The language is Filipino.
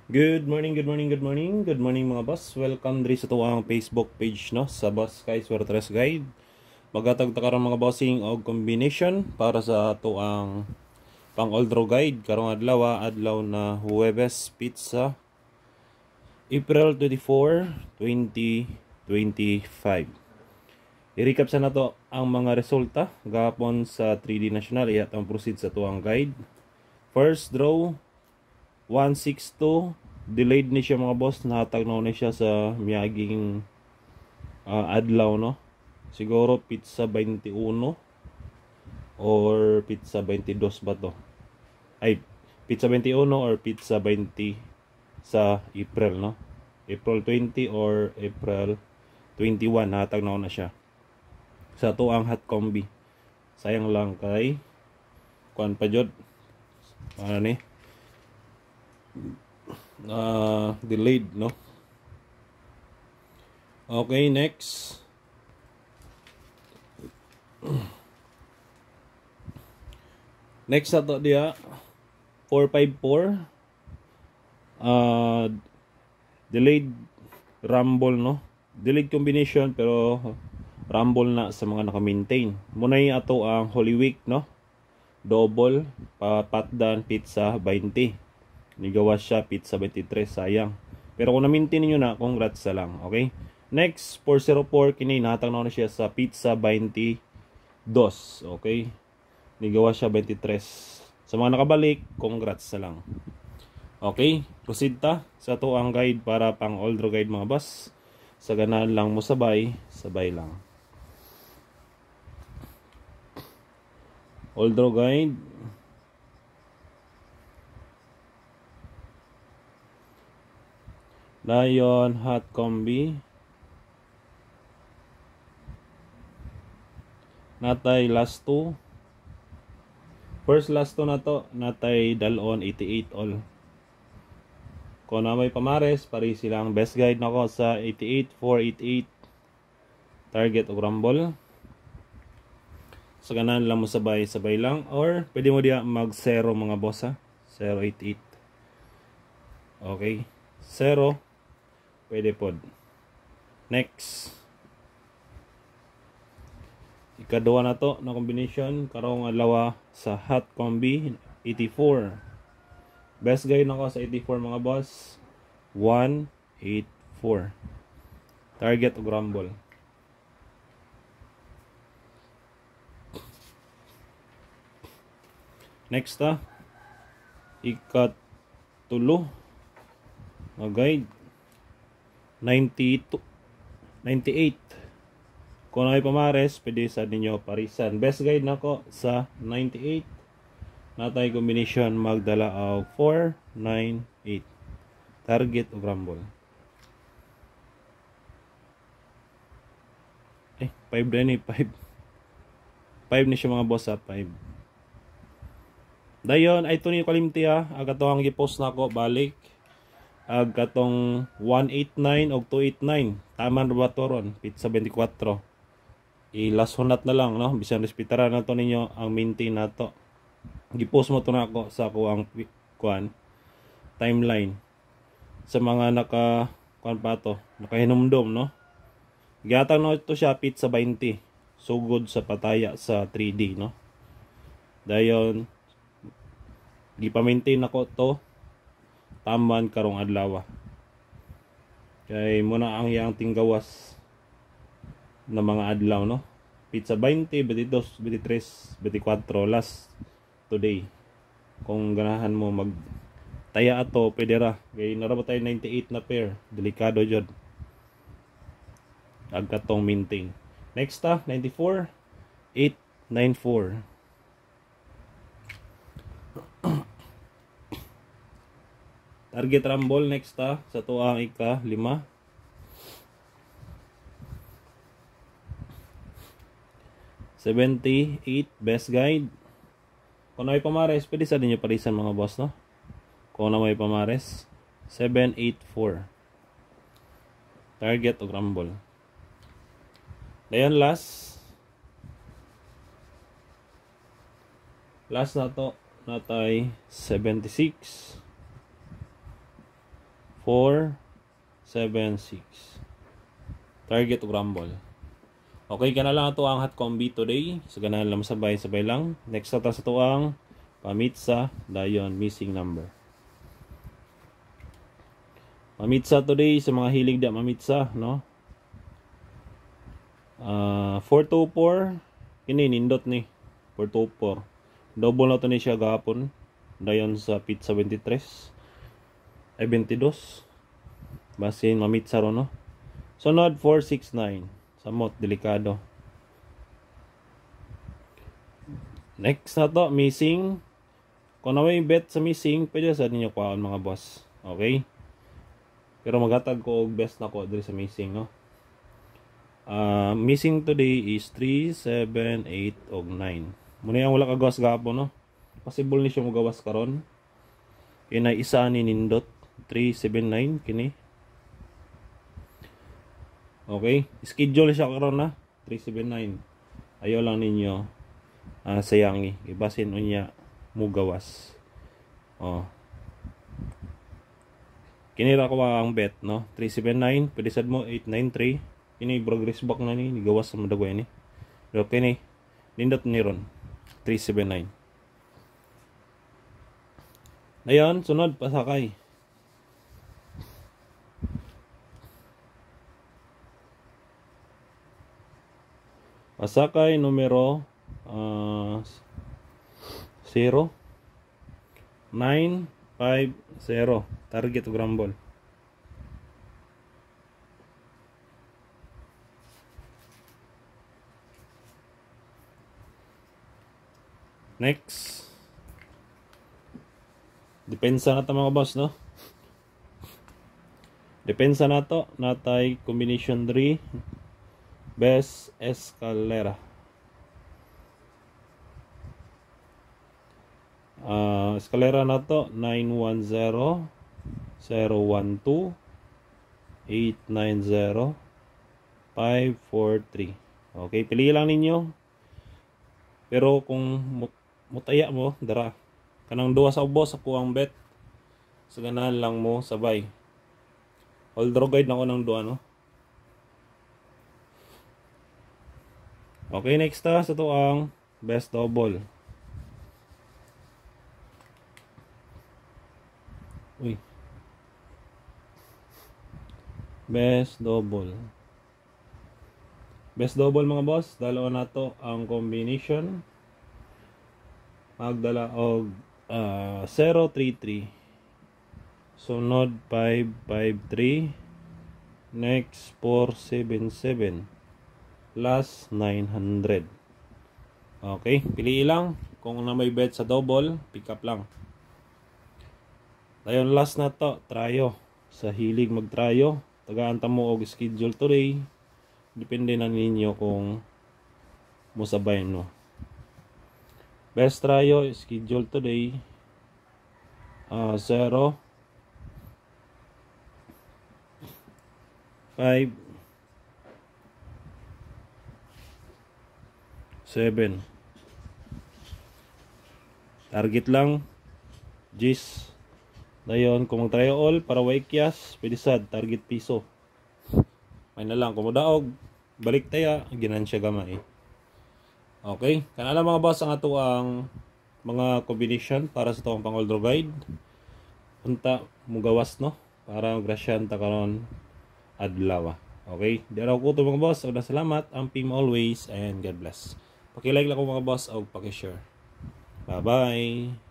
Good morning, good morning, good morning. Good morning mga boss. Welcome diri sa tuwang Facebook page no sa Boss Kay Swertres Guide. Magatag ta karon mga bossing og combination para sa tuang pang old draw guide karong adlaw na Huwebes Pizza April 24, 2025. I-recap sa nato ang mga resulta gahapon sa 3D National iya tang proceed sa tuang guide. First draw 162 delayed ni siya mga boss, nahatag na siya sa miyaging adlaw no. Siguro pizza 21 or pizza 22 ba to? Ay, pizza 21 or pizza 20 sa April no. April 20 or April 21 nahatag na siya. Sa to ang hot combi. Sayang lang kay kuan pa jud. Ano ni? Delayed no. Okay, next na to dia 454 delayed rumble no, delayed combination pero rumble na sa mga naka-maintain. Munay ato ang Holy Week no, double patdan pizza 20. Nigawa siya pizza 23, sayang. Pero kung na-maintain niyo na, congrats sa lang, okay? Next, 404 kini nahatag na siya sa pizza 22, okay? Nigawa siya 23. Sa mga nakabalik, congrats sa lang. Okay, proceed ta sa to ang guide para pang old draw guide mga boss. Sa ganahan lang mo sabay lang. Old draw guide. Lion hot combi natay last 2. First last 2 na to natay dalon 88 all. Kung na may pamares pari silang best guide nako sa 88 488 target o rumble. Sa ganan lang mo sabay lang or pwede mo dia mag 0 mga boss ha. 088. Okay, 0 pwede pod. Next, ikaduha na to na combination karong adlaw sa hot combi 84. Best guide nako sa 84 mga boss 184 target o rumble. Next ikatulo na guide 92 98. Kung ay pamares pwede sa ninyo parisan. Best guide nako sa 98 natay combination magdala og 498 target o rumble. 5 din 5 ni siya mga boss ha, 5. Dayon ay to ni kalimti aga to ang gi-post nako balik ag katong 189 og 289 taman ba to ron pizza 24. Ilashonat na lang no, bisan respetaran na to ninyo ang maintain nato. Gi-post mo to nako sa ako ang kuan timeline sa mga naka kuan pa to nakahinumdom no. Gihatag no ito siya pizza 20 sugod sa pataya sa 3D no. Dayon gipa-maintain nako to taman karong adlaw. Kay muna ang iyang tinggawas na mga adlaw no. Pizza 20, 22, 23, 24 last today. Kung ganahan mo mag taya ato pwede ra. Kay narabot tayo 98 na pair. Delikado jud. Agkatong maintain. Next 94 894. Target rumble next sa tuang ika 5. 78 best guide. Kung may pamares pwede sa ninyo parisan mga boss no. Kung na may pamares 784 target o rumble. Dayon last na to natay 76 476. Target og rumble. Okay, kana lang ato ang hot combi today. So ganahan lang sabay lang. Next na ta sa tuang pamitsa dayon missing number. Pamitsa today sa mga hilig da mamitsa, no? 424 kini nindot ni 424. Double na to ni siya gahapon dayon sa pizza 23 ay 22. Basin mamitsa ro, no? Sunod 469. Samot delikado. Next na to missing. Kung naway bet sa missing, pwede sa ninyo kuhaan mga boss. Okay? Pero maghatag ko og best na ko diri sa missing, no? Missing today is 3, 7, 8, og 9. Muna yung wala kagawas gapon, no? Possible ni siya magawas karon. Kina isa ni nindot 379 kini. Okay, schedule siya karon na 379. Ayaw lang ninyo sayangi. Ibasin unya mugawas. Oh. Kinira ko ang bet, no? 379, pwede sad mo 893. Kini progress back na ni gawas sa madagway ni. Pero kini nindot ni ron 379. Ayan, sunod pasakay. Pasakay numero 0 950. Target og rumble. Next. Depensa na to mga boss, no? Depensa na to. Natay combination 3. Best escalera. Escalera na to 910 012 890 543. Okay, pili lang ninyo. Pero kung mutaya mo, dara. Kanang duwa sa ubos sa kuwang bet. Sa ganahan lang mo sabay. All draw guide na ko ng duwa, no? Okay, next sa to ang best double. Uy. Best double. Best double mga boss, dalawa na to ang combination. Magdala og 033. Sunod 553. Next 477. Last 900. Okay, pili lang. Kung na may bet sa double, pick up lang. Dayon last na to, tryo. Sa hilig magtryo, tagaan ta mo og schedule today. Depende na ninyo kung musabay no. Best tryo schedule today 0 5 7. Target lang Gis. Dayon kung mag-try all para waikyas, pwede sad target piso. May na lang kung daog balik taya ginansya gamay. Okay, kana mga boss ang ato ang mga combination para sa tong pang all draw guide. Unta mugawas, no, para grasyan ta karon adlaw. Okay, dira ko to mga boss. Una salamat, amping always and God bless. Paki-like lang ko mga boss o paki-share. Bye bye.